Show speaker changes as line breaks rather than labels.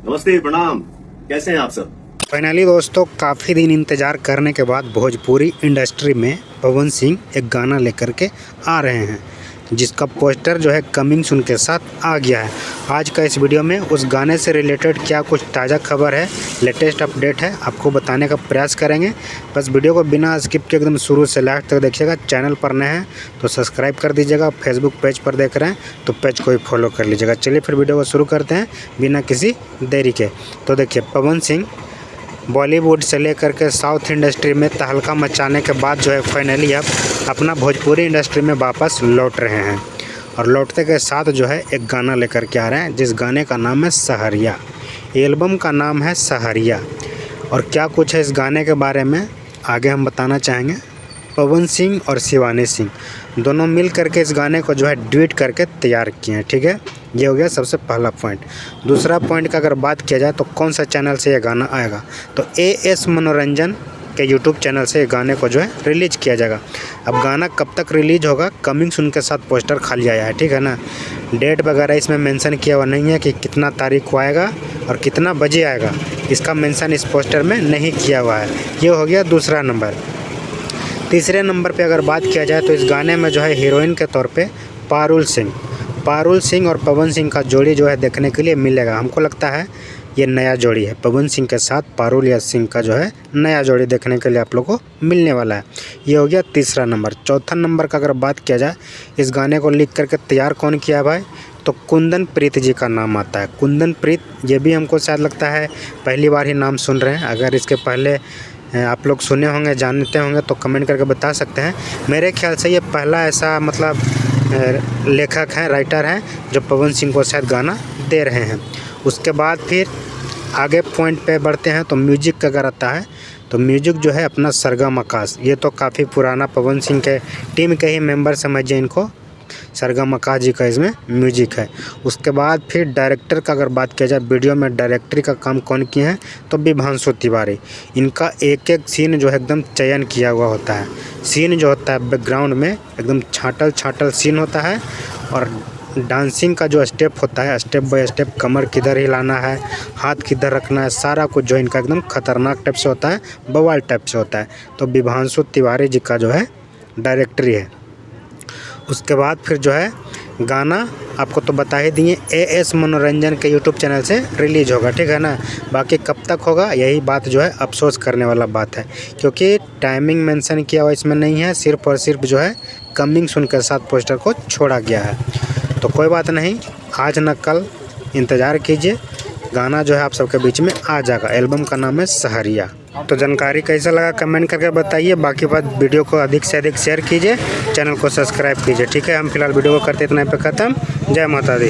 नमस्ते, प्रणाम। कैसे हैं आप सब?
फाइनली दोस्तों काफ़ी दिन इंतज़ार करने के बाद भोजपुरी इंडस्ट्री में पवन सिंह एक गाना लेकर के आ रहे हैं, जिसका पोस्टर जो है कमिंग सून के साथ आ गया है। आज का इस वीडियो में उस गाने से रिलेटेड क्या कुछ ताज़ा खबर है, लेटेस्ट अपडेट है, आपको बताने का प्रयास करेंगे। बस वीडियो को बिना स्किप के एकदम शुरू से लास्ट तक देखिएगा। चैनल पर नए हैं तो सब्सक्राइब कर दीजिएगा। फेसबुक पेज पर देख रहे हैं तो पेज को ही फॉलो कर लीजिएगा। चलिए फिर वीडियो को शुरू करते हैं बिना किसी देरी के। तो देखिए, पवन सिंह बॉलीवुड से लेकर के साउथ इंडस्ट्री में तहलका मचाने के बाद जो है फाइनली अब अपना भोजपुरी इंडस्ट्री में वापस लौट रहे हैं, और लौटते के साथ जो है एक गाना लेकर के आ रहे हैं, जिस गाने का नाम है सहरिया। एल्बम का नाम है सहरिया, और क्या कुछ है इस गाने के बारे में आगे हम बताना चाहेंगे। पवन सिंह और शिवानी सिंह दोनों मिल करके इस गाने को जो है ड्यूट करके तैयार किए हैं, ठीक है। ये हो गया सबसे पहला पॉइंट। दूसरा पॉइंट का अगर बात किया जाए तो कौन सा चैनल से ये गाना आएगा, तो AS मनोरंजन के यूट्यूब चैनल से गाने को जो है रिलीज किया जाएगा। अब गाना कब तक रिलीज होगा, कमिंग सून के साथ पोस्टर खाली आया है, ठीक है ना। डेट वगैरह इसमें मेंशन किया हुआ नहीं है कि कितना तारीख को आएगा और कितना बजे आएगा, इसका मेंशन इस पोस्टर में नहीं किया हुआ है। ये हो गया दूसरा नंबर। तीसरे नंबर पे अगर बात किया जाए तो इस गाने में जो है हीरोइन के तौर पे पारुल सिंह और पवन सिंह का जोड़ी जो है देखने के लिए मिलेगा। हमको लगता है ये नया जोड़ी है, पवन सिंह के साथ पारुल या सिंह का जो है नया जोड़ी देखने के लिए आप लोग को मिलने वाला है। ये हो गया तीसरा नंबर। चौथा नंबर का अगर बात किया जाए, इस गाने को लिख करके तैयार कौन किया है भाई, तो कुंदन प्रीत जी का नाम आता है। कुंदन प्रीत, ये भी हमको शायद लगता है पहली बार ही नाम सुन रहे हैं। अगर इसके पहले आप लोग सुने होंगे, जानते होंगे तो कमेंट करके बता सकते हैं। मेरे ख्याल से ये पहला ऐसा मतलब लेखक हैं, राइटर हैं, जो पवन सिंह को शायद गाना दे रहे हैं। उसके बाद फिर आगे पॉइंट पे बढ़ते हैं तो म्यूजिक का अगर आता है तो म्यूजिक जो है अपना सरगम आकाश, ये तो काफ़ी पुराना पवन सिंह के टीम के ही मेंबर समझिए इनको। सरगम आकाश जी का इसमें म्यूजिक है। उसके बाद फिर डायरेक्टर का अगर बात किया जाए, वीडियो में डायरेक्टरी का काम कौन किए हैं, तो विभांशु तिवारी। इनका एक एक सीन जो है एकदम चयन किया हुआ होता है। सीन जो होता है बैकग्राउंड में एकदम छाटल सीन होता है, और डांसिंग का जो स्टेप होता है, स्टेप बाय स्टेप कमर किधर हिलाना है, हाथ किधर रखना है, सारा कुछ जो इनका एकदम खतरनाक टाइप से होता है, बवाल टाइप से होता है। तो विभांशु तिवारी जी का जो है डायरेक्टरी है। उसके बाद फिर जो है गाना आपको तो बता ही दिए, AS मनोरंजन के यूट्यूब चैनल से रिलीज होगा, ठीक है ना। बाकी कब तक होगा, यही बात जो है अफसोस करने वाला बात है, क्योंकि टाइमिंग मेंशन किया हुआ इसमें नहीं है। सिर्फ और सिर्फ जो है कमिंग सून के साथ पोस्टर को छोड़ा गया है। तो कोई बात नहीं, आज न कल इंतज़ार कीजिए, गाना जो है आप सबके बीच में आ जाएगा। एल्बम का नाम है सहरिया। तो जानकारी कैसा लगा कमेंट करके बताइए। बाकी बात, वीडियो को अधिक से अधिक शेयर कीजिए, चैनल को सब्सक्राइब कीजिए, ठीक है। हम फिलहाल वीडियो को करते इतना पे ख़त्म। जय माता दी।